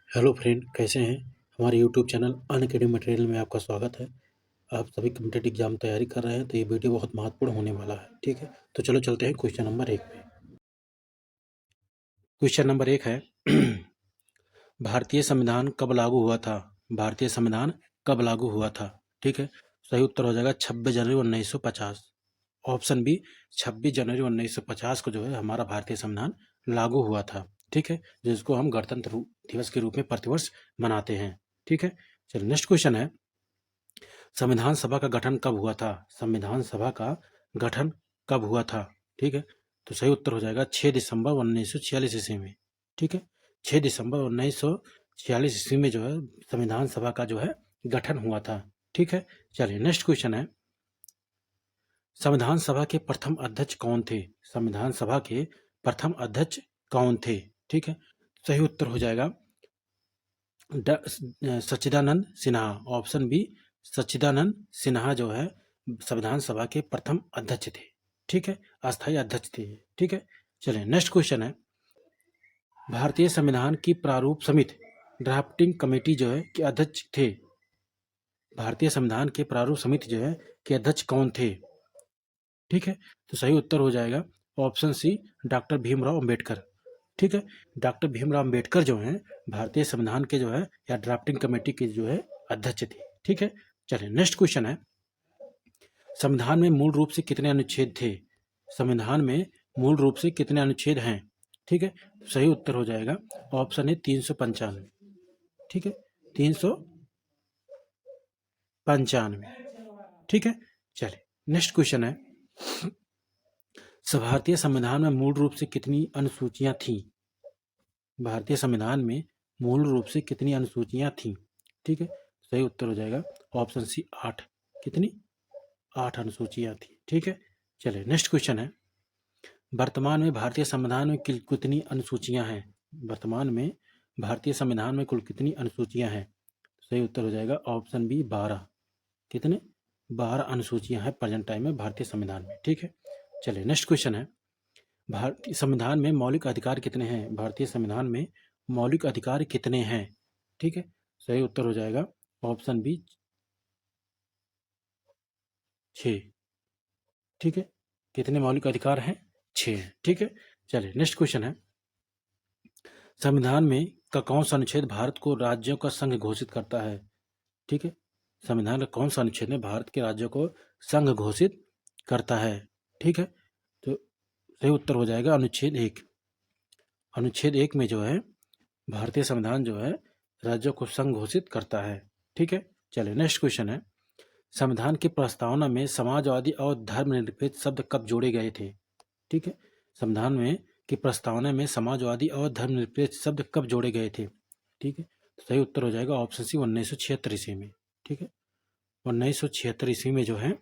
Hello friend, कैसे हैं। हमारे यूट्यूब चैनल अनअकैडमी मटेरियल में आपका स्वागत है। आप सभी कम्पिटेटिव एग्जाम तैयारी कर रहे हैं तो ये वीडियो बहुत महत्वपूर्ण होने वाला है। ठीक है, तो चलो चलते हैं क्वेश्चन नंबर 1 पे। क्वेश्चन नंबर 1 है भारतीय संविधान कब लागू हुआ था। भारतीय संविधान कब लागू हुआ था। ठीक है, सही उत्तर हो जाएगा 26 जनवरी 1950। ऑप्शन बी, 26 जनवरी 1950 को जो है हमारा भारतीय संविधान लागू हुआ था। ठीक है, जिसको हम गणतंत्र दिवस के रूप में प्रतिवर्ष मनाते हैं। ठीक है, चलिए नेक्स्ट क्वेश्चन है संविधान सभा का गठन कब हुआ था। संविधान सभा का गठन कब हुआ था। ठीक है, तो सही उत्तर हो जाएगा 6 दिसंबर 1946 ईस्वी में। ठीक है, 6 दिसंबर 1946 ईस्वी में जो है संविधान सभा का जो है गठन हुआ था। ठीक है, चलिए नेक्स्ट क्वेश्चन है संविधान सभा के प्रथम अध्यक्ष कौन थे। संविधान सभा के प्रथम अध्यक्ष कौन थे। ठीक है, सही उत्तर हो जाएगा सच्चिदानंद सिन्हा। ऑप्शन बी, सच्चिदानंद सिन्हा जो है संविधान सभा के प्रथम अध्यक्ष थे। ठीक है, अस्थायी अध्यक्ष थे। ठीक है, चलिए नेक्स्ट क्वेश्चन है भारतीय संविधान की प्रारूप समिति ड्राफ्टिंग कमेटी जो है के अध्यक्ष थे। भारतीय संविधान के प्रारूप समिति जो है के अध्यक्ष कौन थे। ठीक है, तो सही उत्तर हो जाएगा option C, doctor Bhimrao Ambedkar. ठीक है, डॉक्टर भीमराव अंबेडकर जो हैं भारतीय संविधान के जो है या ड्राफ्टिंग कमेटी के जो है अध्यक्ष थे। ठीक है, चलिए नेक्स्ट क्वेश्चन है संविधान में मूल रूप से कितने अनुच्छेद थे। संविधान में मूल रूप से कितने अनुच्छेद हैं। ठीक है, सही उत्तर हो जाएगा ऑप्शन है 395। ठीक है, 395। ठीक है, चलिए नेक्स्ट क्वेश्चन है भारतीय संविधान में मूल रूप से कितनी अनुसूचियां थीं। भारतीय संविधान में मूल रूप से कितनी अनुसूचियां थीं। ठीक है, सही उत्तर हो जाएगा ऑप्शन सी 8। कितनी, 8 अनुसूचियां थी। ठीक है, चलिए नेक्स्ट क्वेश्चन है वर्तमान में भारतीय संविधान में कितनी अनुसूचियां हैं। वर्तमान में भारतीय संविधान में कुल कितनी अनुसूचियां हैं। सही उत्तर हो जाएगा ऑप्शन बी 12। कितने, 12 अनुसूचियां हैं प्रेजेंट टाइम में भारतीय संविधान में। ठीक है, चलिए नेक्स्ट क्वेश्चन है भारतीय संविधान में मौलिक अधिकार कितने हैं। भारतीय संविधान में मौलिक अधिकार कितने हैं। ठीक है, सही उत्तर हो जाएगा ऑप्शन बी 6। ठीक है, कितने मौलिक अधिकार हैं, 6 हैं। ठीक है, चलिए नेक्स्ट क्वेश्चन है संविधान में का कौन सा अनुच्छेद भारत को राज्यों का संघ घोषित करता है। ठीक है, संविधान का कौन सा अनुच्छेद में भारत के राज्यों को संघ घोषित करता है। ठीक है, तो सही उत्तर हो जाएगा अनुच्छेद 1। अनुच्छेद 1 में जो है भारतीय संविधान जो है राज्यों को संघ घोषित करता है। ठीक है, चलिए नेक्स्ट क्वेश्चन है संविधान की प्रस्तावना में समाजवादी और धर्मनिरपेक्ष शब्द कब जोड़े गए थे। ठीक है, संविधान में की प्रस्तावना में समाजवादी और धर्मनिरपेक्ष शब्द कब जोड़े गए थे। ठीक है, तो सही उत्तर हो जाएगा ऑप्शन सी 1976 ईस्वी में। ठीक है, 1976 ईस्वी में जो है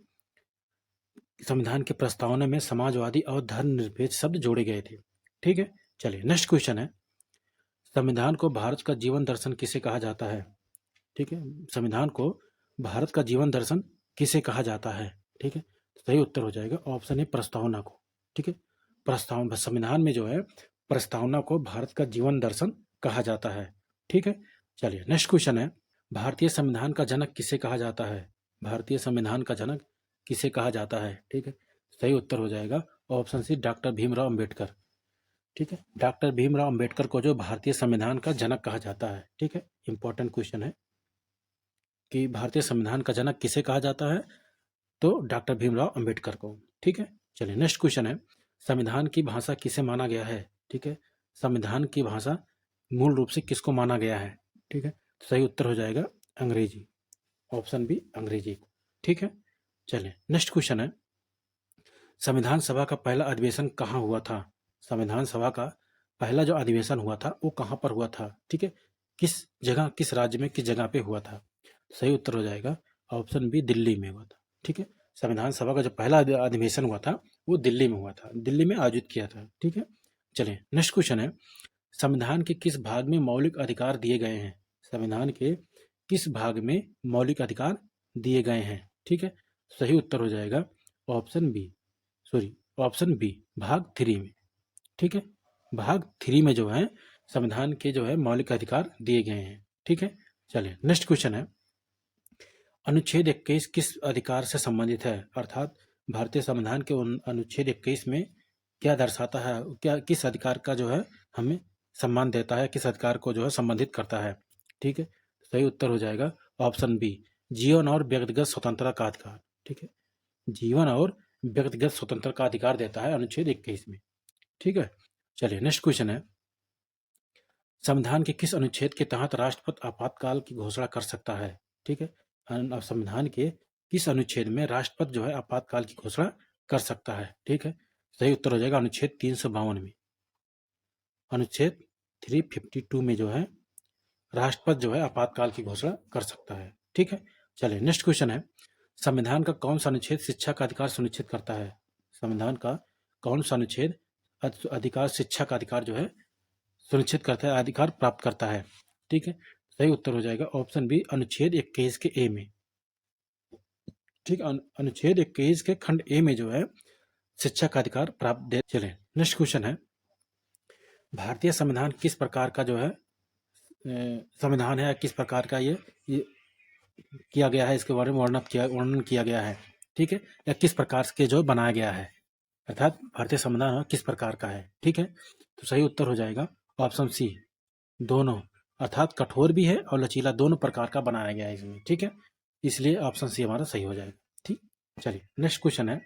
संविधान की प्रस्तावना में समाजवादी और धर्मनिरपेक्ष शब्द जोड़े गए थे। ठीक है, चलिए नेक्स्ट क्वेश्चन है संविधान को भारत का जीवन दर्शन किसे कहा जाता है। ठीक है, संविधान को भारत का जीवन दर्शन किसे कहा जाता है। ठीक है, सही उत्तर हो जाएगा ऑप्शन है प्रस्तावना को। ठीक है, प्रस्तावना संविधान में जो है प्रस्तावना को भारत का जीवन दर्शन कहा जाता है। ठीक है, चलिए नेक्स्ट क्वेश्चन है भारतीय संविधान का जनक किसे कहा जाता है। भारतीय संविधान का जनक किसे कहा जाता है। ठीक है, सही उत्तर हो जाएगा option C doctor Bhimrao Ambedkar. ठीक है, डॉक्टर भीमराव अंबेडकर को जो भारतीय संविधान का जनक कहा जाता है। ठीक है, इंपॉर्टेंट क्वेश्चन है कि भारतीय संविधान का जनक किसे कहा जाता है, तो डॉक्टर भीमराव अंबेडकर को। ठीक है, चलिए नेक्स्ट क्वेश्चन है संविधान की भाषा किसे माना गया है। ठीक है, संविधान की भाषा मूल रूप से किसको माना गया है। ठीक है, तो सही उत्तर हो जाएगा अंग्रेजी। ऑप्शन बी अंग्रेजी। ठीक है, चलिए नेक्स्ट क्वेश्चन है संविधान सभा का पहला अधिवेशन कहाँ हुआ था। संविधान सभा का पहला जो अधिवेशन हुआ था वो कहाँ पर हुआ था। ठीक है, किस जगह, किस राज्य में, किस जगह पे हुआ था। सही उत्तर हो जाएगा ऑप्शन बी दिल्ली में हुआ था। ठीक है, संविधान सभा का जो पहला अधिवेशन हुआ था वो दिल्ली में हुआ था, दिल्ली में आयोजित किया था। ठीक है, चलिए नेक्स्ट क्वेश्चन है संविधान के किस भाग में मौलिक अधिकार दिए गए हैं। संविधान के किस भाग में मौलिक अधिकार दिए गए हैं। ठीक है, सही उत्तर हो जाएगा option B, sorry option B भाग 3 में। ठीक है, भाग 3 में जो है संविधान के जो है मौलिक अधिकार दिए गए हैं। ठीक है, चलिए नेक्स्ट क्वेश्चन है, अनुच्छेद 21 किस अधिकार से संबंधित है? अर्थात भारतीय संविधान के अनुच्छेद 21 में क्या दर्शाता है, क्या किस अधिकार का जो है हमें सम्मान देता है, किस अधिकार को जो है संबंधित करता है? ठीक है, सही उत्तर हो जाएगा ऑप्शन बी, जीवन और व्यक्तिगत स्वतंत्रता का अधिकार। ठीक है, जीवन और व्यक्तिगत स्वतंत्रता का अधिकार देता है अनुच्छेद 21 में। ठीक है, चलिए नेक्स्ट क्वेश्चन है, संविधान के किस अनुच्छेद के तहत राष्ट्रपति आपातकाल की घोषणा कर सकता है? ठीक है, संविधान के किस अनुच्छेद में राष्ट्रपति जो है आपातकाल की घोषणा कर सकता है? ठीक है, सही उत्तर हो जाएगा अनुच्छेद 352 में। अनुच्छेद 352 में जो है राष्ट्रपति जो है आपातकाल की घोषणा कर सकता है। ठीक है, चलिए नेक्स्ट क्वेश्चन है, संविधान का कौन सा अनुच्छेद शिक्षा का अधिकार सुनिश्चित करता है? संविधान का कौन सा अनुच्छेद अधिकार शिक्षा का अधिकार जो है सुनिश्चित करता है, अधिकार प्राप्त करता है? ठीक है, सही उत्तर हो जाएगा ऑप्शन बी, अनुच्छेद 21 के ए में। ठीक, अनुच्छेद 21 के खंड ए में जो है शिक्षा का अधिकार प्राप्त दे। चले नेक्स्ट क्वेश्चन है, भारतीय संविधान किस प्रकार का जो है संविधान है, किस प्रकार का ये किया गया है, इसके बारे में वर्णन किया गया है? ठीक है, या किस प्रकार के जो बनाया गया है, अर्थात भारतीय संविधान किस प्रकार का है? ठीक है, तो सही उत्तर हो जाएगा ऑप्शन सी, दोनों, अर्थात कठोर भी है और लचीला, दोनों प्रकार का बनाया गया है इसमें। ठीक है, इसलिए ऑप्शन सी हमारा सही हो जाएगा। ठीक, चलिए नेक्स्ट क्वेश्चन है,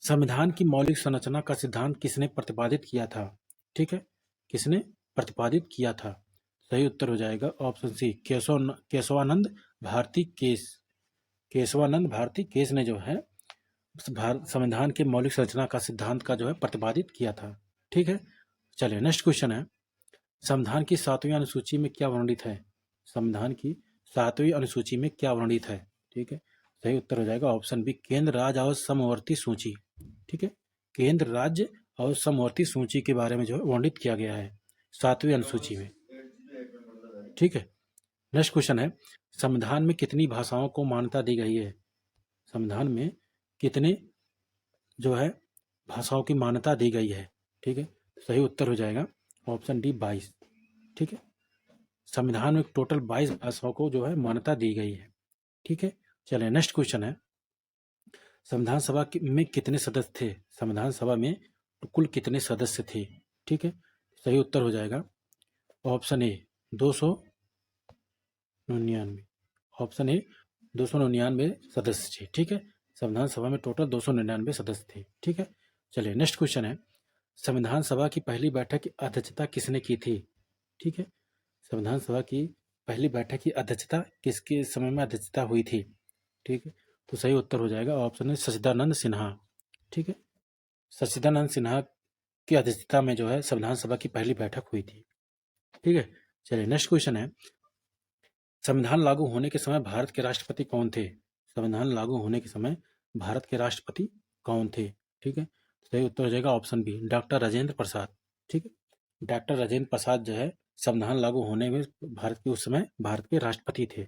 संविधान की मौलिक संरचना का सिद्धांत किसने प्रतिपादित किया था? ठीक है, किसने प्रतिपादित किया था? सही उत्तर हो जाएगा option C, Kesavananda Bharati case. Kesavananda Bharati case ने जो है संविधान के मौलिक संरचना का सिद्धांत का जो है प्रतिपादित किया था। ठीक है, चलिए नेक्स्ट क्वेश्चन है, संविधान की 7वीं अनुसूची में क्या वर्णित है? संविधान की 7वीं अनुसूची में क्या वर्णित है? ठीक है, सही उत्तर हो जाएगा ऑप्शन बी, केंद्र राज्य और समवर्ती सूची। ठीक है, केंद्र राज्य और समवर्ती सूची के बारे में जो है वर्णित किया गया है 7वीं अनुसूची में। ठीक है, नेक्स्ट क्वेश्चन है, संविधान में कितनी भाषाओं को मान्यता दी गई है? संविधान में कितने जो है भाषाओं की मान्यता दी गई है? ठीक है, सही उत्तर हो जाएगा ऑप्शन डी, 22। ठीक है, संविधान में टोटल 22 भाषाओं को जो है मान्यता दी गई है। ठीक है, चलिए नेक्स्ट क्वेश्चन है, संविधान सभा में कितने सदस्य थे? संविधान सभा में कुल कितने सदस्य थे? ठीक है, सही उत्तर हो जाएगा ऑप्शन ए, 299। ऑप्शन ए, 299 सदस्य थे। ठीक है, संविधान सभा में टोटल 299 सदस्य थे। ठीक है, चलिए नेक्स्ट क्वेश्चन है, संविधान सभा की पहली बैठक की अध्यक्षता किसने की थी? ठीक है, संविधान सभा की पहली बैठक की अध्यक्षता किसके समय में अध्यक्षता हुई थी? ठीक है, तो सही उत्तर हो जाएगा ऑप्शन है सच्चिदानंद सिन्हा। ठीक है, सच्चिदानंद सिन्हा की अध्यक्षता में जो है संविधान सभा की पहली बैठक हुई थी। ठीक है, चलिए नेक्स्ट क्वेश्चन है, संविधान लागू होने के समय भारत के राष्ट्रपति कौन थे? संविधान लागू होने के समय भारत के राष्ट्रपति कौन थे? ठीक है, सही उत्तर हो जाएगा option B, doctor Rajendra Prasad. ठीक है, डॉक्टर राजेंद्र प्रसाद जो है संविधान लागू होने में भारत के उस समय भारत के राष्ट्रपति थे।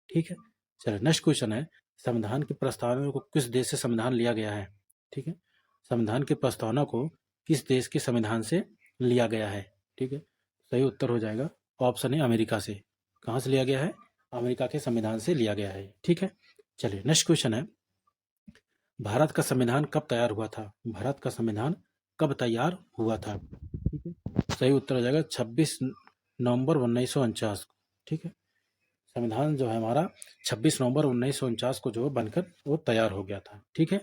ठीक है, चलिए नेक्स्ट क्वेश्चन है, संविधान के प्रस्तावना को किस देश से संविधान लिया गया है? ठीक है, संविधान के प्रस्तावना को किस देश के संविधान से लिया गया है? ठीक है, सही उत्तर हो जाएगा ऑप्शन ए, अमेरिका से। कहाँ से लिया गया है? अमेरिका के संविधान से लिया गया है। ठीक है, चलिए नेक्स्ट क्वेश्चन है, भारत का संविधान कब तैयार हुआ था? भारत का संविधान कब तैयार हुआ था? ठीक है, सही उत्तर हो जाएगा 26 नवंबर 1949। ठीक है, संविधान जो है हमारा 26 नवंबर 1949 को जो बनकर वो तैयार हो गया था। ठीक है,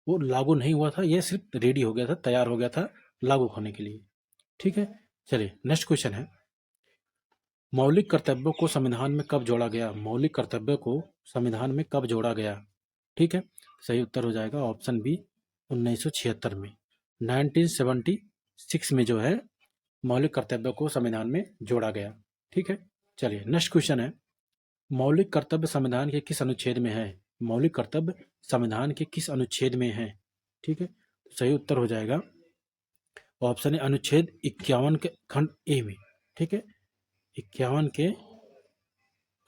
वो लागू नहीं हुआ था, ये सिर्फ रेडी हो गया था, तैयार हो गया था लागू होने के लिए। ठीक है, चलिए नेक्स्ट क्वेश्चन है, मौलिक कर्तव्यों को संविधान में कब जोड़ा गया? मौलिक कर्तव्यों को संविधान में कब जोड़ा गया? ठीक है, सही उत्तर हो जाएगा ऑप्शन बी, 1976 में। 1976 में जो है मौलिक कर्तव्यों को संविधान में जोड़ा गया। ठीक है, चलिए नेक्स्ट क्वेश्चन है, मौलिक कर्तव्य संविधान के किस अनुच्छेद में है? मौलिक कर्तव्य संविधान के किस अनुच्छेद में है? ठीक है, सही उत्तर हो जाएगा ऑप्शन है अनुच्छेद 51 के खंड ए में। ठीक है, 51 के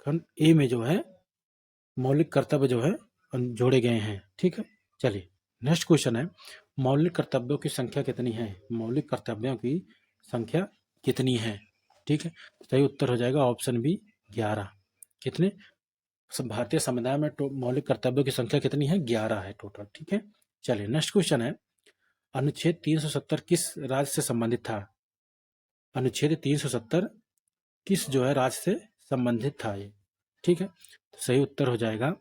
खंड ए में जो है मौलिक कर्तव्य जो है जोड़े गए हैं। ठीक है, चलिए नेक्स्ट क्वेश्चन है, मौलिक कर्तव्यों की संख्या कितनी है? मौलिक कर्तव्यों की संख्या कितनी है? ठीक है, सही उत्तर हो जाएगा ऑप्शन बी 11। कितने? भारतीय संविधान में मौलिक कर्तव्यों की संख्या कितनी है? 11 है टोटल। ठीक है, चलिए नेक्स्ट क्वेश्चन है, अनुच्छेद 370 किस राज्य से संबंधित था? अनुच्छेद 370 किस जो है राज्य से संबंधित था ये? ठीक है, तो सही उत्तर हो जाएगा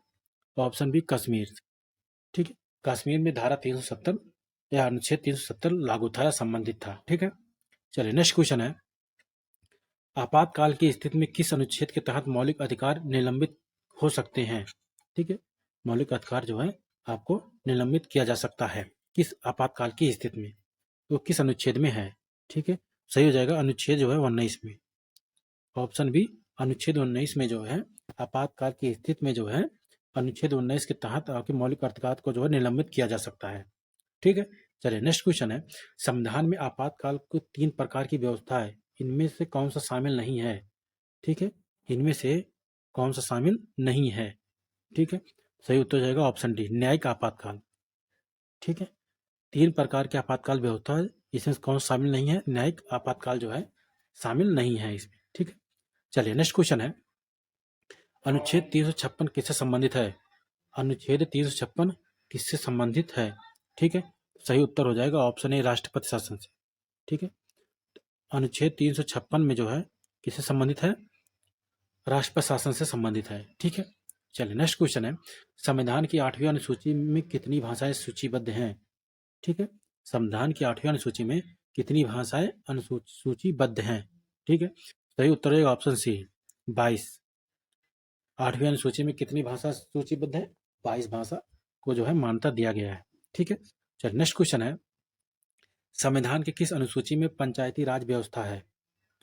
ऑप्शन बी कश्मीर। ठीक है, कश्मीर में धारा 370 या अनुच्छेद 370 लागू था या संबंधित था। ठीक है, चलिए नेक्स्ट क्वेश्चन है, आपातकाल की स्थिति में किस अनुच्छेद के तहत मौलिक अधिकार निलंबित हो सकते हैं? ठीक है, मौलिक अधिकार जो है आपको निलंबित किया जा सकता है किस आपातकाल की स्थिति में, तो किस अनुच्छेद में है? ठीक है, सही हो जाएगा अनुच्छेद जो है 19 में। ऑप्शन बी अनुच्छेद 19 में जो है आपातकाल की स्थिति में जो है अनुच्छेद 19 के तहत आपके मौलिक अधिकार को जो है निलंबित किया जा सकता है। ठीक है, चलिए नेक्स्ट क्वेश्चन है, संविधान में आपातकाल को 3 प्रकार की व्यवस्था है, इनमें से कौन सा शामिल नहीं है? ठीक है, इनमें से कौन सा शामिल नहीं है? ठीक है, सही उत्तर हो जाएगा ऑप्शन डी न्यायिक आपातकाल। ठीक है, 3 प्रकार के आपातकाल व्यवस्था है, इसमें कौन शामिल नहीं है? न्यायिक आपातकाल जो है शामिल नहीं है इसमें। ठीक है, चलिए नेक्स्ट क्वेश्चन है, अनुच्छेद 356 किससे संबंधित है? अनुच्छेद 356 किससे संबंधित है? ठीक है, सही उत्तर हो जाएगा ऑप्शन ए राष्ट्रपति शासन से। ठीक है, अनुच्छेद 356 में जो है किससे संबंधित है? राष्ट्रपति शासन से संबंधित है। ठीक है, चलिए नेक्स्ट क्वेश्चन है, संविधान की 8वीं अनुसूची में कितनी भाषाएं सूचीबद्ध हैं? ठीक है, संविधान की 8वीं अनुसूची में कितनी भाषाएं सूचीबद्ध हैं? ठीक है, सही उत्तर है ऑप्शन सी 22। 8वीं अनुसूची में कितनी भाषा सूचीबद्ध है? 22 भाषा को जो है मान्यता दिया गया है। ठीक है, चलिए नेक्स्ट क्वेश्चन है, संविधान के किस अनुसूची में पंचायती राज व्यवस्था है?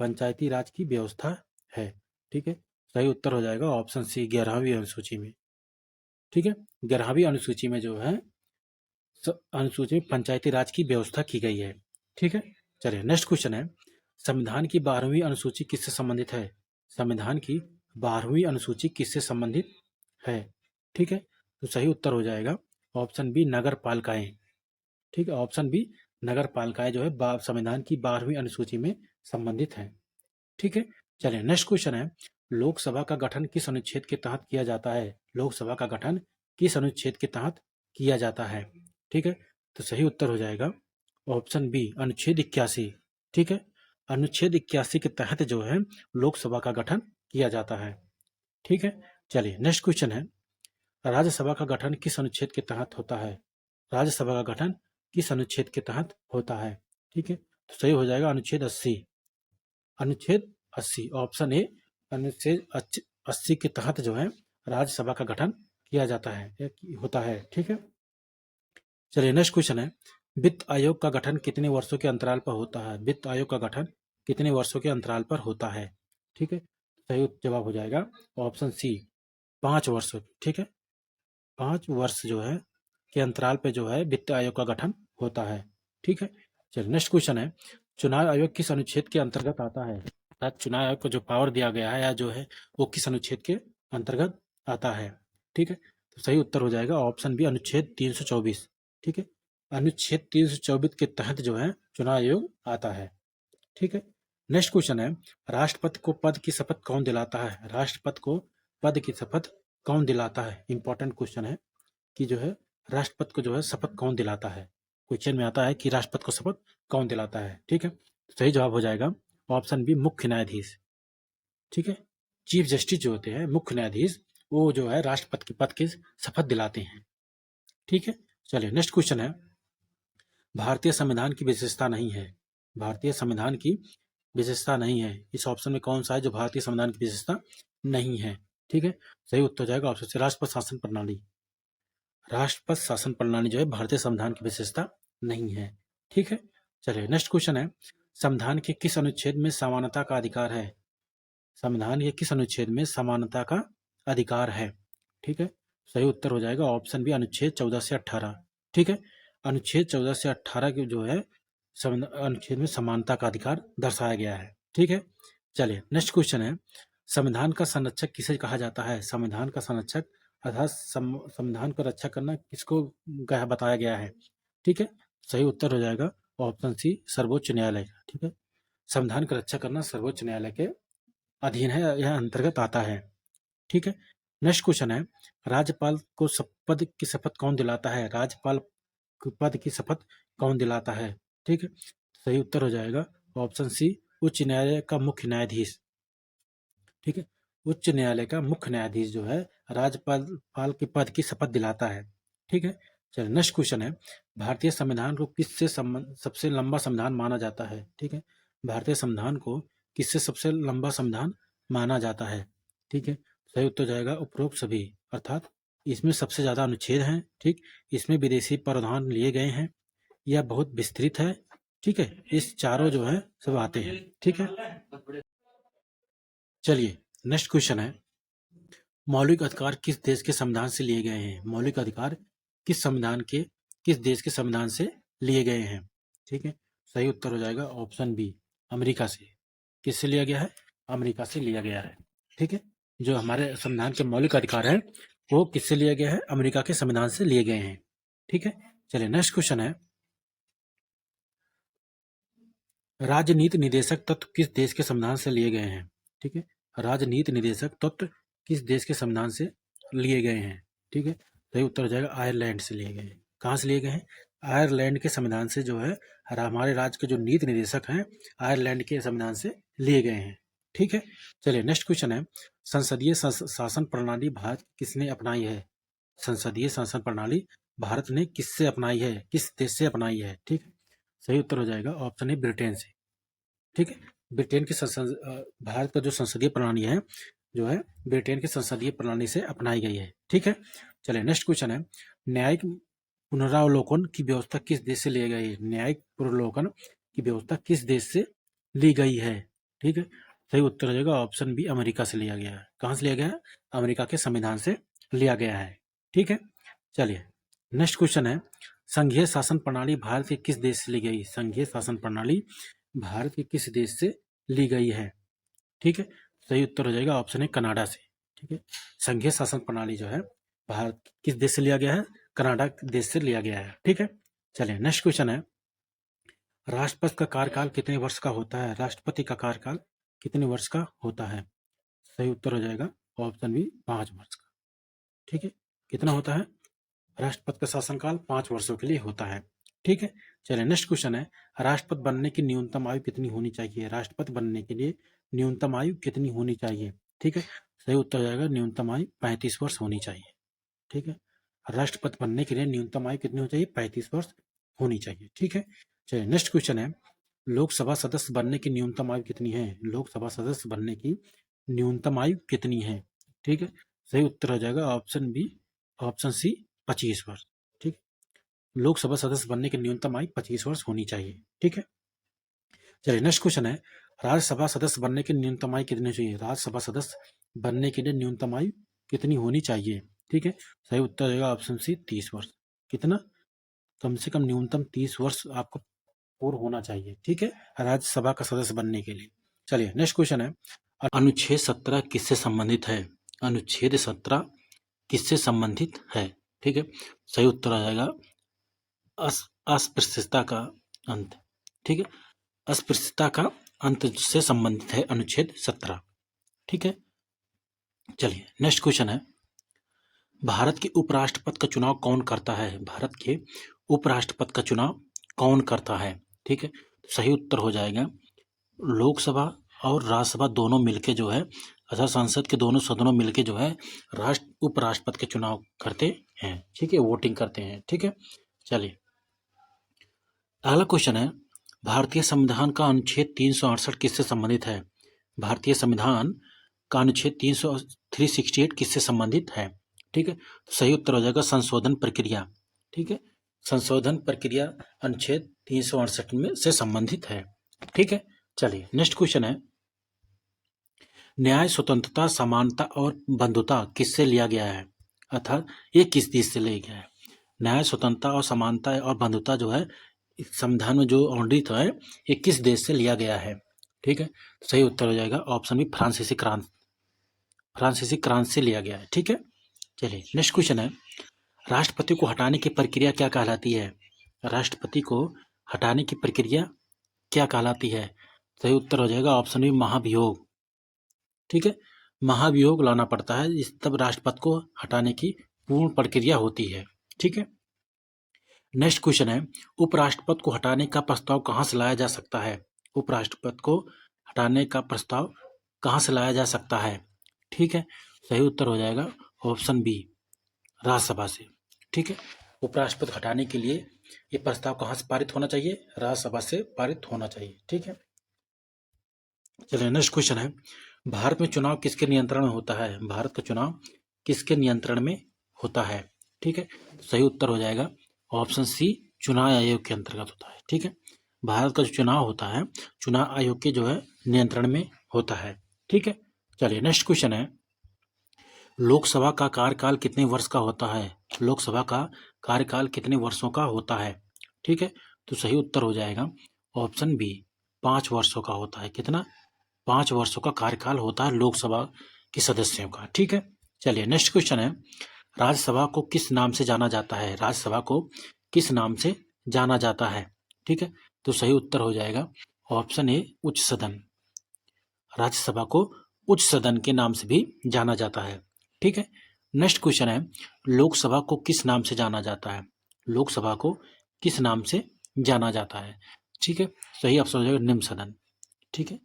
पंचायती राज की व्यवस्था है। ठीक है, सही उत्तर हो जाएगा ऑप्शन सी 11वीं अनुसूची में। ठीक है, 11वीं अनुसूची में जो है अनुसूची में पंचायती राज की व्यवस्था की गई है। ठीक है, चलिए नेक्स्ट क्वेश्चन है, संविधान की 12वीं अनुसूची किससे संबंधित है? संविधान की 12वीं अनुसूची किससे संबंधित है? ठीक है, तो सही उत्तर हो जाएगा ऑप्शन बी नगर पालिकाएं। ठीक है, ऑप्शन बी नगर पालिकाएं जो है संविधान की 12वीं अनुसूची में संबंधित है। ठीक है, चलिए नेक्स्ट क्वेश्चन है, लोकसभा का गठन किस अनुच्छेद के तहत किया जाता है? लोकसभा का गठन किस अनुच्छेद के तहत किया जाता है? ठीक है, तो सही उत्तर हो जाएगा ऑप्शन बी अनुच्छेद 81। ठीक है, अनुच्छेद 81 के तहत जो है लोकसभा का गठन किया जाता है। ठीक है, चलिए नेक्स्ट क्वेश्चन है, राज्यसभा का गठन किस अनुच्छेद के तहत होता है? राज्यसभा का गठन किस अनुच्छेद के तहत होता है? ठीक है, तो सही हो जाएगा अनुच्छेद 80। अनुच्छेद 80 ऑप्शन ए अनुच्छेद 80 के तहत जो है राज्यसभा का गठन किया जाता है होता है। ठीक है, चलिए नेक्स्ट क्वेश्चन है, वित्त आयोग का गठन कितने वर्षों के अंतराल पर होता है? वित्त आयोग का गठन कितने वर्षों के अंतराल पर होता है? ठीक है, सही जवाब हो जाएगा ऑप्शन सी 5 वर्ष। ठीक है, 5 वर्ष जो है के अंतराल पे जो है वित्त आयोग का गठन होता है। ठीक है, चलिए नेक्स्ट क्वेश्चन है, चुनाव आयोग किस अनुच्छेद के अंतर्गत आता है? अर्थात चुनाव आयोग को जो पावर दिया गया है या जो है वो किस अनुच्छेद के अंतर्गत आता है? ठीक है, तो सही उत्तर हो जाएगा ऑप्शन बी अनुच्छेद 324। ठीक है, अनुच्छेद 324 के तहत जो है चुनाव आयोग आता है। ठीक है, नेक्स्ट क्वेश्चन है, राष्ट्रपति को पद की शपथ कौन दिलाता है? राष्ट्रपति को पद की शपथ कौन दिलाता है? इंपॉर्टेंट क्वेश्चन है कि जो है राष्ट्रपति को जो है शपथ कौन दिलाता है? क्वेश्चन में आता है कि राष्ट्रपति को शपथ कौन दिलाता है। ठीक है, तो सही जवाब हो जाएगा ऑप्शन बी मुख्य न्यायाधीश। ठीक है, चीफ जस्टिस जो होते हैं मुख्य न्यायाधीश वो जो है राष्ट्रपति के पद की शपथ दिलाते हैं। ठीक है, चलिए नेक्स्ट क्वेश्चन है, भारतीय संविधान की विशेषता नहीं है? भारतीय संविधान की विशेषता नहीं है, इस ऑप्शन में कौन सा है जो भारतीय संविधान की विशेषता नहीं है? ठीक है, सही उत्तर हो जाएगा ऑप्शन सी राष्ट्रपति शासन प्रणाली। राष्ट्रपति शासन प्रणाली जो है भारतीय संविधान की विशेषता नहीं है। ठीक है, चलिए नेक्स्ट क्वेश्चन है, संविधान के किस अनुच्छेद में समानता का अधिकार है? संविधान के किस अनुच्छेद में समानता का अधिकार है? ठीक है, सही उत्तर हो जाएगा ऑप्शन बी अनुच्छेद 14 से 18। ठीक है, अनुच्छेद 14 से 18 के जो है अनुच्छेद में समानता का अधिकार दर्शाया गया है। ठीक है, चलिए नेक्स्ट क्वेश्चन है, संविधान का संरक्षक किसे कहा जाता है? संविधान का संरक्षक अर्थात संविधान को रक्षा करना किसको बताया गया है? ठीक है, सही उत्तर हो जाएगा ऑप्शन सी सर्वोच्च न्यायालय। ठीक है, संविधान की रक्षा करना सर्वोच्च न्यायालय के अधीन है, यह अंतर्गत आता है। ठीक है। नेक्स्ट क्वेश्चन है, राज्यपाल को पद की शपथ कौन दिलाता है? राज्यपाल पद की शपथ कौन दिलाता है? ठीक है, सही उत्तर हो जाएगा ऑप्शन सी, उच्च न्यायालय का मुख्य न्यायाधीश। ठीक है, उच्च न्यायालय का मुख्य न्यायाधीश जो है राज्यपाल के पद की शपथ दिलाता है। ठीक है, चलिए नेक्स्ट क्वेश्चन है, भारतीय संविधान को किससे सबसे लंबा संविधान माना जाता है? ठीक है, भारतीय संविधान को किससे सबसे लंबा संविधान माना जाता है? ठीक है, सही उत्तर जाएगा उपरोक्त सभी, अर्थात इसमें सबसे ज्यादा अनुच्छेद हैं। ठीक, इसमें विदेशी प्रावधान लिए गए हैं, यह बहुत विस्तृत है। ठीक है, इस चारों जो है सब आते हैं। ठीक है, चलिए नेक्स्ट क्वेश्चन है, मौलिक अधिकार किस देश के संविधान से लिए गए हैं? मौलिक अधिकार किस देश के संविधान से लिए गए हैं? ठीक है, सही उत्तर हो जाएगा ऑप्शन बी, अमेरिका से। किससे लिया गया है? अमेरिका से लिया गया है। ठीक है, जो हमारे संविधान के मौलिक अधिकार है वो किससे लिया गया है? अमेरिका के संविधान से लिए गए हैं। ठीक है, चलिए नेक्स्ट क्वेश्चन है, राजनीति निदेशक तत्व किस देश के संविधान से लिए गए हैं? ठीक है, राजनीति निदेशक तत्व किस देश के संविधान से लिए गए हैं? ठीक है, सही उत्तर हो जाएगा आयरलैंड से लिए गए हैं। कहाँ से लिए गए हैं? आयरलैंड के संविधान से जो है हमारे राज्य के जो नीति निदेशक हैं आयरलैंड के संविधान से लिए गए हैं। ठीक है, चलिए नेक्स्ट क्वेश्चन है, संसदीय शासन प्रणाली भारत किसने अपनाई है? संसदीय शासन प्रणाली भारत ने किससे अपनाई है? किस देश से अपनाई है? ठीक है, सही उत्तर हो जाएगा ऑप्शन ए, ब्रिटेन से। ठीक है, ब्रिटेन की भारत का जो संसदीय प्रणाली है जो है ब्रिटेन की संसदीय प्रणाली से अपनाई गई है। ठीक है, चलिए नेक्स्ट क्वेश्चन है, न्यायिक पुनरावलोकन की व्यवस्था किस देश से ली गई है? न्यायिक पुनरावलोकन की व्यवस्था किस देश से ली गई है? ठीक है, सही उत्तर हो जाएगा ऑप्शन बी, अमेरिका से लिया गया है। कहाँ से लिया गया है? अमेरिका के संविधान से लिया गया है। ठीक है, चलिए नेक्स्ट क्वेश्चन है, संघीय शासन प्रणाली भारत के किस देश से ली गई? संघीय शासन प्रणाली भारत के किस देश से ली गई है? ठीक है, सही उत्तर हो जाएगा ऑप्शन है, कनाडा से। ठीक है, संघीय शासन प्रणाली जो है भारत किस देश से लिया गया है? कनाडा देश से लिया गया है। ठीक है, चलिए नेक्स्ट क्वेश्चन है, राष्ट्रपति का कार्यकाल कितने वर्ष का होता है? राष्ट्रपति का कार्यकाल कितने वर्ष का होता है? सही उत्तर हो जाएगा ऑप्शन बी, 5 वर्ष का। ठीक है, कितना होता है? राष्ट्रपति का शासनकाल 5 वर्षों के लिए होता है। ठीक है, चलिए नेक्स्ट क्वेश्चन है, राष्ट्रपति बनने की न्यूनतम आयु कितनी होनी चाहिए? राष्ट्रपति बनने के लिए न्यूनतम आयु कितनी होनी चाहिए? ठीक है, सही उत्तर हो जाएगा न्यूनतम आयु 35 वर्ष होनी चाहिए। ठीक है, राष्ट्रपति बनने के लिए न्यूनतम आयु कितनी होनी चाहिए? 35 वर्ष होनी चाहिए। ठीक है, चलिए नेक्स्ट क्वेश्चन है, लोकसभा सदस्य बनने की न्यूनतम आयु कितनी है? लोकसभा सदस्य बनने की न्यूनतम आयु कितनी है? ठीक है, सही उत्तर हो जाएगा ऑप्शन बी, ऑप्शन सी, 25 वर्ष। ठीक, लोकसभा सदस्य बनने की न्यूनतम आयु 25 वर्ष होनी चाहिए। ठीक है, चलिए नेक्स्ट क्वेश्चन है, राज्यसभा सदस्य बनने की न्यूनतम आयु कितनी चाहिए? राज्यसभा सदस्य बनने के लिए न्यूनतम आयु कितनी होनी चाहिए? ठीक है, सही उत्तर होगा ऑप्शन सी, 30 वर्ष। कितना? कम से कम न्यूनतम 30 वर्ष आपको पूर्ण होना चाहिए। ठीक है, राज्यसभा का सदस्य बनने के लिए। चलिए नेक्स्ट क्वेश्चन है, अनुच्छेद 17 किससे संबंधित है? अनुच्छेद 17 किससे संबंधित है? ठीक है, सही उत्तर आ जाएगा अस्पृश्यता का अंत। ठीक है, अस्पृश्यता का अंत से संबंधित है अनुच्छेद 17। ठीक है, चलिए नेक्स्ट क्वेश्चन है, भारत के उपराष्ट्रपति का चुनाव कौन करता है? भारत के उपराष्ट्रपति का चुनाव कौन करता है? ठीक है, सही उत्तर हो जाएगा लोकसभा और राज्यसभा दोनों मिलके जो है, अर्थात संसद के दोनों सदनों मिलके जो है उपराष्ट्रपति के चुनाव करते हैं। ठीक है, वोटिंग करते हैं। ठीक है, चलिए अगला क्वेश्चन है, भारतीय संविधान का अनुच्छेद 368 किससे संबंधित है? भारतीय संविधान का अनुच्छेद 368 किससे संबंधित है? ठीक है, सही उत्तर हो जाएगा संशोधन प्रक्रिया। ठीक है, संशोधन प्रक्रिया अनुच्छेद 368 में से संबंधित है। ठीक है, चलिए नेक्स्ट क्वेश्चन है, न्याय, स्वतंत्रता, समानता और बंधुता किससे लिया गया है? अर्थात ये किस देश से लिया गया है? न्याय, स्वतंत्रता और समानता और बंधुता जो है संविधान में जो औंडित है ये किस देश से लिया गया है? ठीक है, सही उत्तर हो जाएगा ऑप्शन बी, फ्रांसीसी क्रांति से लिया गया है। ठीक है, चलिए नेक्स्ट क्वेश्चन है, राष्ट्रपति को हटाने की प्रक्रिया क्या कहलाती है? राष्ट्रपति को हटाने की प्रक्रिया क्या कहलाती है? सही उत्तर हो जाएगा ऑप्शन बी महाभियोग। ठीक है, महाभियोग लाना पड़ता है, इस तब राष्ट्रपति को हटाने की पूर्ण प्रक्रिया होती है। ठीक है, नेक्स्ट क्वेश्चन है, उपराष्ट्रपति को हटाने का प्रस्ताव कहां से लाया जा सकता है? उपराष्ट्रपति को हटाने का प्रस्ताव कहां से लाया जा सकता है? ठीक है, सही उत्तर हो जाएगा ऑप्शन बी राज्यसभा से। ठीक है, उपराष्ट्रपति हटाने के लिए ये प्रस्ताव कहां से पारित होना चाहिए? राज्यसभा से पारित होना चाहिए। ठीक है, चलिए नेक्स्ट क्वेश्चन है, भारत में चुनाव किसके नियंत्रण में होता है? भारत का चुनाव किसके नियंत्रण में होता है? ठीक है, सही उत्तर हो जाएगा ऑप्शन सी चुनाव आयोग के अंतर्गत होता है। ठीक है, भारत का जो चुनाव होता है चुनाव आयोग के जो है नियंत्रण में होता है। ठीक है, चलिए नेक्स्ट क्वेश्चन है, लोकसभा का कार्यकाल कितने वर्ष का होता है? लोकसभा का कार्यकाल कितने वर्षों का होता है? ठीक है, तो सही उत्तर हो जाएगा ऑप्शन बी 5 वर्षों का होता है। कितना? 5 वर्षों का कार्यकाल होता है लोकसभा के सदस्यों का। ठीक है, चलिए नेक्स्ट क्वेश्चन है, राज्यसभा को किस नाम से जाना जाता है? राज्यसभा को किस नाम से जाना जाता है? ठीक है, तो सही उत्तर हो जाएगा ऑप्शन ए उच्च सदन। राज्यसभा को उच्च सदन के नाम से भी जाना जाता है। ठीक है, नेक्स्ट क्वेश्चन है, लोकसभा को किस नाम से जाना जाता है? लोकसभा को किस नाम से जाना जाता है? ठीक है, सही ऑप्शन हो जाएगा निम्न सदन। ठीक है,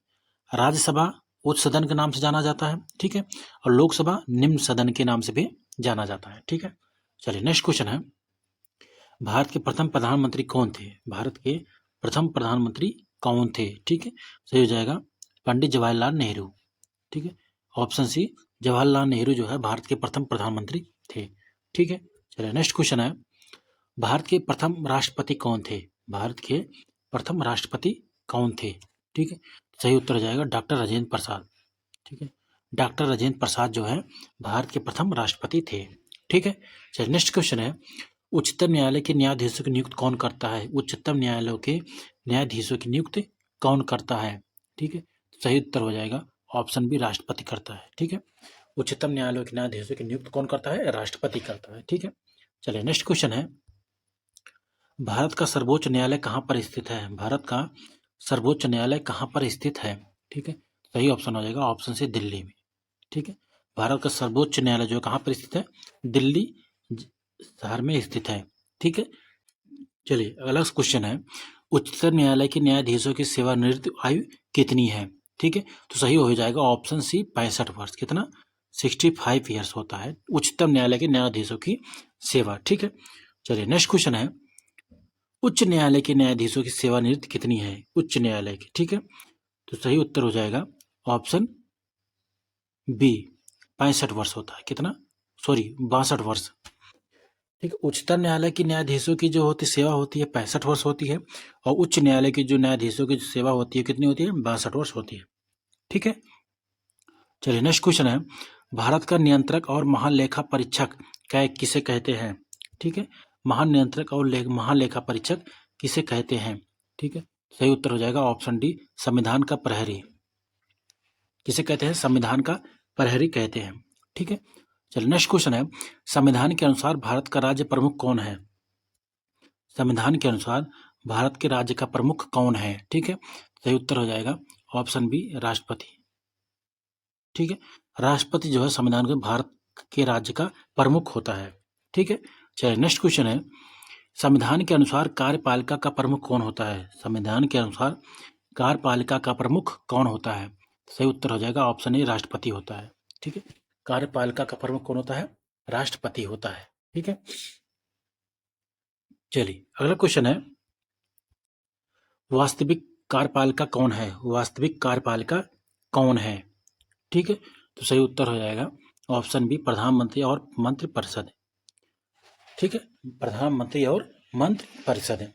राज्यसभा उच्च सदन के नाम से जाना जाता है। ठीक है, और लोकसभा निम्न सदन के नाम से भी जाना जाता है। ठीक है, चलिए नेक्स्ट क्वेश्चन है, भारत के प्रथम प्रधानमंत्री कौन थे? भारत के प्रथम प्रधानमंत्री कौन थे? ठीक है, सही हो जाएगा पंडित जवाहरलाल नेहरू। ठीक है, ऑप्शन सी जवाहरलाल नेहरू जो है भारत के प्रथम प्रधानमंत्री थे। ठीक है, चलिए नेक्स्ट क्वेश्चन है, भारत के प्रथम राष्ट्रपति कौन थे? भारत के प्रथम राष्ट्रपति कौन थे? ठीक है, सही उत्तर हो जाएगा डॉक्टर राजेंद्र प्रसाद। ठीक है, डॉक्टर राजेंद्र प्रसाद जो है भारत के प्रथम राष्ट्रपति थे। ठीक है, चलिए नेक्स्ट क्वेश्चन है, उच्चतम न्यायालय के न्यायाधीशों की नियुक्त कौन करता है? उच्चतम न्यायालयों के न्यायाधीशों की नियुक्ति कौन करता है? ठीक है, सही उत्तर हो जाएगा ऑप्शन बी राष्ट्रपति करता है। ठीक है, उच्चतम न्यायालय के न्यायाधीशों की नियुक्त कौन करता है? राष्ट्रपति करता है। ठीक है, चलिए नेक्स्ट क्वेश्चन है, भारत का सर्वोच्च न्यायालय कहाँ पर स्थित है? भारत का सर्वोच्च न्यायालय कहाँ पर स्थित है? ठीक है, सही ऑप्शन हो जाएगा ऑप्शन से दिल्ली में। ठीक है, भारत का सर्वोच्च न्यायालय जो है कहाँ पर स्थित है? दिल्ली शहर में स्थित है। ठीक है, चलिए अगला क्वेश्चन है, उच्चतम न्यायालय के न्यायाधीशों की सेवानिवृत्ति आयु कितनी है? ठीक है, तो सही हो जाएगा ऑप्शन सी 65 वर्ष। कितना? 65 ईयर्स होता है उच्चतम न्यायालय के न्यायाधीशों की सेवा। ठीक है, चलिए नेक्स्ट क्वेश्चन है, उच्च न्यायालय के न्यायाधीशों की सेवानिवृत्ति कितनी है? उच्च न्यायालय की। ठीक है, तो सही उत्तर हो जाएगा ऑप्शन बी 65 वर्ष होता है। कितना? सॉरी 62 वर्ष। ठीक है, उच्चतम न्यायालय की न्यायाधीशों की जो होती सेवा होती है 65 वर्ष होती है, और उच्च न्यायालय की जो न्यायाधीशों की सेवा होती है कितनी होती है? 62 वर्ष होती है। ठीक है, चलिए नेक्स्ट क्वेश्चन है, भारत का नियंत्रक और महालेखा परीक्षक किसे कहते हैं? ठीक है, महानियंत्रक और महालेखा परीक्षक किसे कहते हैं? ठीक है, सही उत्तर हो जाएगा ऑप्शन डी संविधान का प्रहरी। किसे कहते हैं? संविधान का प्रहरी कहते हैं। ठीक है, चलिए नेक्स्ट क्वेश्चन है, संविधान के अनुसार भारत का राज्य प्रमुख कौन है? संविधान के अनुसार भारत के राज्य का प्रमुख कौन है? ठीक है, सही उत्तर हो जाएगा ऑप्शन बी राष्ट्रपति। ठीक है, राष्ट्रपति जो है संविधान के भारत के राज्य का प्रमुख होता है। ठीक है, चलिए नेक्स्ट क्वेश्चन है, संविधान के अनुसार कार्यपालिका का प्रमुख कौन होता है? संविधान के अनुसार कार्यपालिका का प्रमुख कौन होता है? सही उत्तर हो जाएगा ऑप्शन ए राष्ट्रपति होता है। ठीक है, कार्यपालिका का प्रमुख कौन होता है? राष्ट्रपति होता है। ठीक है, चलिए अगला क्वेश्चन है, वास्तविक कार्यपालिका कौन है? वास्तविक कार्यपालिका कौन है? ठीक है, तो सही उत्तर हो जाएगा ऑप्शन बी प्रधानमंत्री और मंत्रिपरिषद। ठीक है, प्रधानमंत्री और मंत्रिपरिषद है।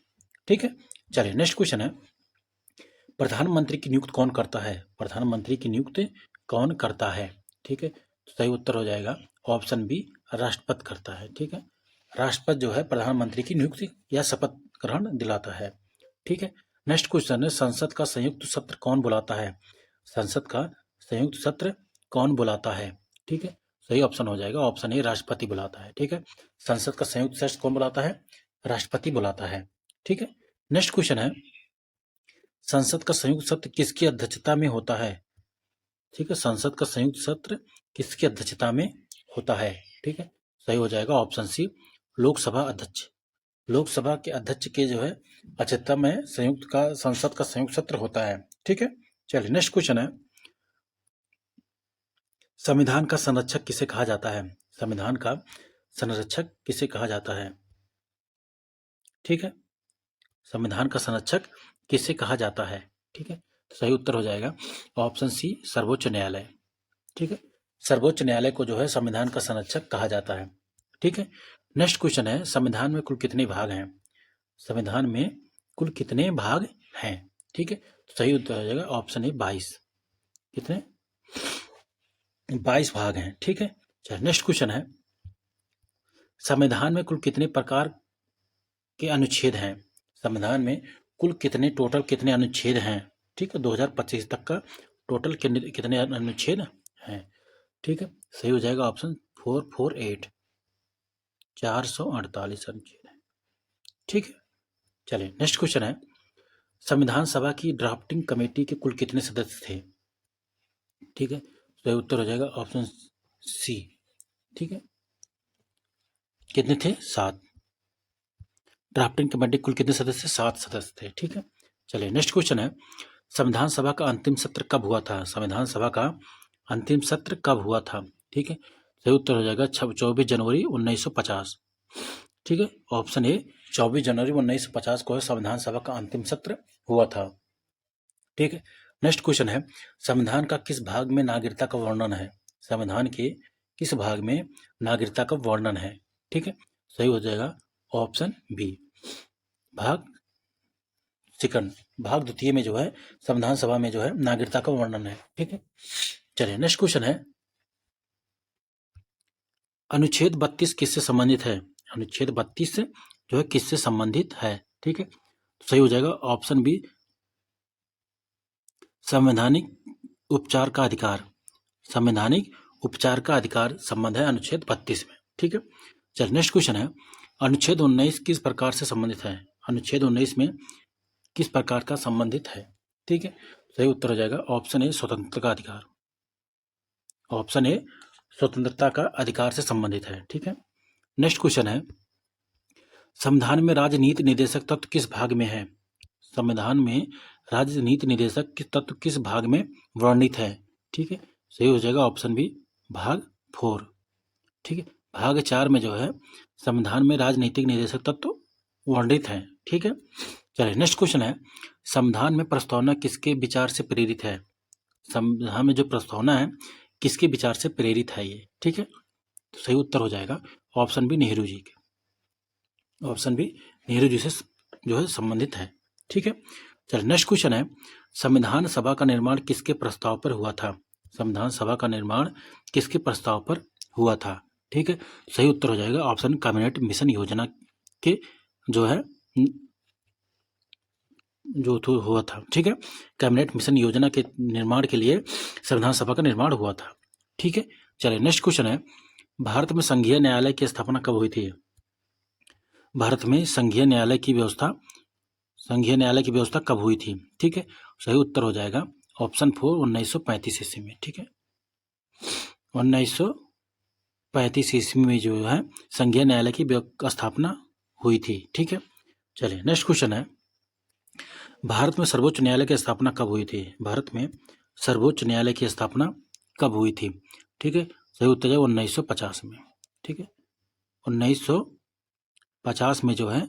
ठीक है, चलिए नेक्स्ट क्वेश्चन है, प्रधानमंत्री की नियुक्त कौन करता है? प्रधानमंत्री की नियुक्ति कौन करता है? ठीक है, तो सही उत्तर हो जाएगा ऑप्शन बी राष्ट्रपति करता है। ठीक है, राष्ट्रपति जो है प्रधानमंत्री की नियुक्ति या शपथ ग्रहण दिलाता है। ठीक है, नेक्स्ट क्वेश्चन है, संसद का संयुक्त सत्र कौन बुलाता है? संसद का संयुक्त सत्र कौन बुलाता है? ठीक है, सही ऑप्शन हो जाएगा ऑप्शन ए राष्ट्रपति बुलाता है। ठीक है, संसद का संयुक्त सत्र कौन बुलाता है? राष्ट्रपति बुलाता है। ठीक है, नेक्स्ट क्वेश्चन है, संसद का संयुक्त सत्र किसकी अध्यक्षता में होता है? ठीक है, संसद का संयुक्त सत्र किसकी अध्यक्षता में होता है? ठीक है, सही हो जाएगा ऑप्शन सी, लोकसभा अध्यक्ष। लोकसभा के अध्यक्ष के जो है अध्यक्षता में संसद का संयुक्त सत्र होता है। ठीक है, चलिए नेक्स्ट क्वेश्चन है, संविधान का संरक्षक किसे कहा जाता है? संविधान का संरक्षक किसे कहा जाता है? ठीक है, संविधान का संरक्षक किसे कहा जाता है? ठीक है, तो सही उत्तर हो जाएगा ऑप्शन सी, सर्वोच्च न्यायालय। ठीक है, सर्वोच्च न्यायालय को जो है संविधान का संरक्षक कहा जाता है। ठीक है, नेक्स्ट क्वेश्चन है, संविधान में कुल कितने भाग हैं? संविधान में कुल कितने भाग हैं? ठीक है, तो सही उत्तर हो जाएगा ऑप्शन ए, 22। कितने? 22 भाग हैं। ठीक है, चलिए नेक्स्ट क्वेश्चन है, संविधान में कुल कितने प्रकार के अनुच्छेद हैं? संविधान में कुल टोटल कितने अनुच्छेद हैं? ठीक है, 2025 तक का टोटल कितने अनुच्छेद हैं? ठीक है, सही हो जाएगा ऑप्शन 448, 448 अनुच्छेद है। ठीक है, चलिए नेक्स्ट क्वेश्चन है, संविधान सभा की ड्राफ्टिंग कमेटी के कुल कितने सदस्य थे? ठीक है, सही उत्तर हो जाएगा ऑप्शन सी। ठीक है, कितने थे? 7। ड्राफ्टिंग कमेटी कुल कितने सदस्य? 7 सदस्य थे। ठीक है, चलिए नेक्स्ट क्वेश्चन है, संविधान सभा का अंतिम सत्र कब हुआ था? संविधान सभा का अंतिम सत्र कब हुआ था? ठीक है, सही उत्तर हो जाएगा 24 जनवरी 1950। ठीक है, ऑप्शन ए, 24 जनवरी 1950 को संविधान सभा का अंतिम सत्र हुआ था। ठीक है, नेक्स्ट क्वेश्चन है, संविधान का किस भाग में नागरिकता का वर्णन है? संविधान के किस भाग में नागरिकता का वर्णन है? ठीक है, सही हो जाएगा ऑप्शन बी, भाग द्वितीय में जो है संविधान सभा में जो है नागरिकता का वर्णन है। ठीक है, चलिए नेक्स्ट क्वेश्चन है, अनुच्छेद 32 किससे संबंधित है? अनुच्छेद 32 जो है किससे संबंधित है? ठीक है, सही हो जाएगा ऑप्शन बी, संवैधानिक उपचार का अधिकार। संवैधानिक उपचार का अधिकार संबंध है अनुच्छेद 32 में। ठीक है, चलिए नेक्स्ट क्वेश्चन है, अनुच्छेद 19 किस प्रकार से संबंधित है? अनुच्छेद 19 में किस प्रकार का संबंधित है? ठीक है, सही उत्तर हो जाएगा ऑप्शन ए, स्वतंत्रता का अधिकार। ऑप्शन ए, स्वतंत्रता का अधिकार से संबंधित है। ठीक है, नेक्स्ट क्वेश्चन है, संविधान में राजनीति निर्देशक तत्व किस भाग में है? संविधान में राजनीति निर्देशक तत्व किस भाग में वर्णित है? ठीक है, सही हो जाएगा ऑप्शन बी, भाग 4। ठीक है, भाग 4 में जो है संविधान में राजनीतिक निर्देशक तत्व वर्णित है। ठीक है, चलिए नेक्स्ट क्वेश्चन है, संविधान में प्रस्तावना किसके विचार से प्रेरित है? संविधान में जो प्रस्तावना है किसके विचार से प्रेरित है ये? ठीक है, तो सही उत्तर हो जाएगा ऑप्शन बी, नेहरू जी के। ऑप्शन बी, नेहरू जी से जो है संबंधित है। ठीक है, चलिए नेक्स्ट क्वेश्चन है, संविधान सभा का निर्माण किसके प्रस्ताव पर हुआ था? संविधान सभा का निर्माण किसके प्रस्ताव पर हुआ था? ठीक है, सही उत्तर हो जाएगा ऑप्शन, कैबिनेट मिशन योजना के जो है जो हुआ था। ठीक है, कैबिनेट मिशन योजना के निर्माण के लिए संविधान सभा का निर्माण हुआ था। ठीक है, चलिए नेक्स्ट क्वेश्चन है, भारत में संघीय न्यायालय की स्थापना कब हुई थी? भारत में संघीय न्यायालय की व्यवस्था कब हुई थी? ठीक है, सही उत्तर हो जाएगा ऑप्शन 4, 1935 ईस्वी में। ठीक है, 1935 ईस्वी में जो है संघीय न्यायालय की स्थापना हुई थी। ठीक है, चलिए नेक्स्ट क्वेश्चन है, भारत में सर्वोच्च न्यायालय की स्थापना कब हुई थी? भारत में सर्वोच्च न्यायालय की स्थापना कब हुई थी? ठीक है, सही उत्तर है 1950 में। ठीक है, 1950 में जो है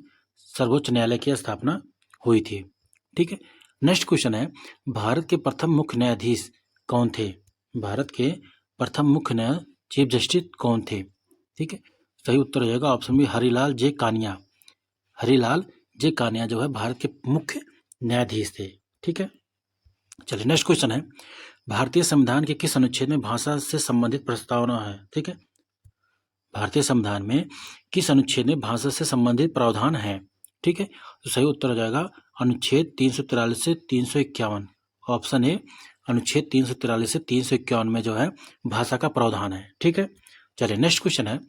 सर्वोच्च न्यायालय की स्थापना हुई थी। ठीक है, नेक्स्ट क्वेश्चन है, भारत के प्रथम मुख्य न्यायाधीश कौन थे? भारत के प्रथम मुख्य चीफ जस्टिस कौन थे? ठीक है, सही उत्तर हो जाएगा ऑप्शन बी, हरिलाल जे कानिया। हरिलाल जे कानिया जो है भारत के मुख्य न्यायाधीश थे। ठीक है, चलिए नेक्स्ट क्वेश्चन है, भारतीय संविधान के किस अनुच्छेद में भाषा से संबंधित प्रस्तावना है? ठीक है, भारतीय संविधान में किस अनुच्छेद में भाषा से संबंधित प्रावधान है? ठीक है, तो सही उत्तर हो जाएगा अनुच्छेद 343 से 351। ऑप्शन ए, अनुच्छेद 343 से 351 में जो है भाषा का प्रावधान है। ठीक है, चलिए नेक्स्ट क्वेश्चन है,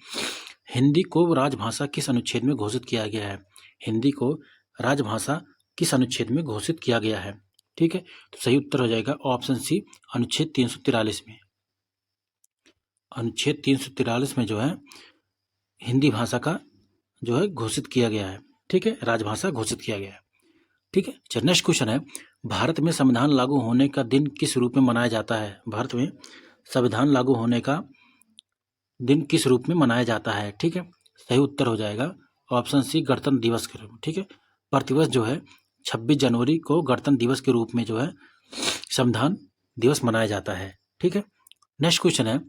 हिंदी को राजभाषा किस अनुच्छेद में घोषित किया गया है? हिंदी को राजभाषा किस अनुच्छेद में घोषित किया गया है? ठीक है, तो सही उत्तर हो जाएगा ऑप्शन सी, अनुच्छेद 343 में। अनुच्छेद 343 में जो है हिंदी भाषा का जो है घोषित किया गया है। ठीक है, राजभाषा घोषित किया गया है। ठीक है, चलिए नेक्स्ट क्वेश्चन है, भारत में संविधान लागू होने का दिन किस रूप में मनाया जाता है? भारत में संविधान लागू होने का दिन किस रूप में मनाया जाता है? ठीक है, सही उत्तर हो जाएगा ऑप्शन सी, गणतंत्र दिवस के रूप में। ठीक है, प्रतिवर्ष जो है 26 जनवरी को गणतंत्र दिवस के रूप में जो है संविधान दिवस मनाया जाता है। ठीक है, नेक्स्ट क्वेश्चन है,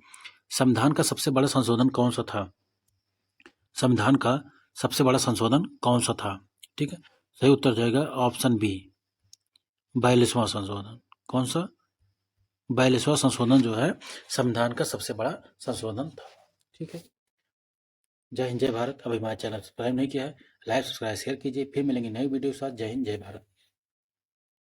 संविधान का सबसे बड़ा संशोधन कौन सा था? संविधान का सबसे बड़ा संशोधन कौन सा था? ठीक है, सही उत्तर जाएगा ऑप्शन बी, 42वां संशोधन। कौन सा? 42वां संशोधन जो है संविधान का सबसे बड़ा संशोधन था। ठीक है, जय हिंद जय भारत। अभी हमारे चैनल सब्सक्राइब नहीं किया है, लाइक सब्सक्राइब शेयर कीजिए। फिर मिलेंगे नई वीडियो के साथ। जय हिंद जय भारत।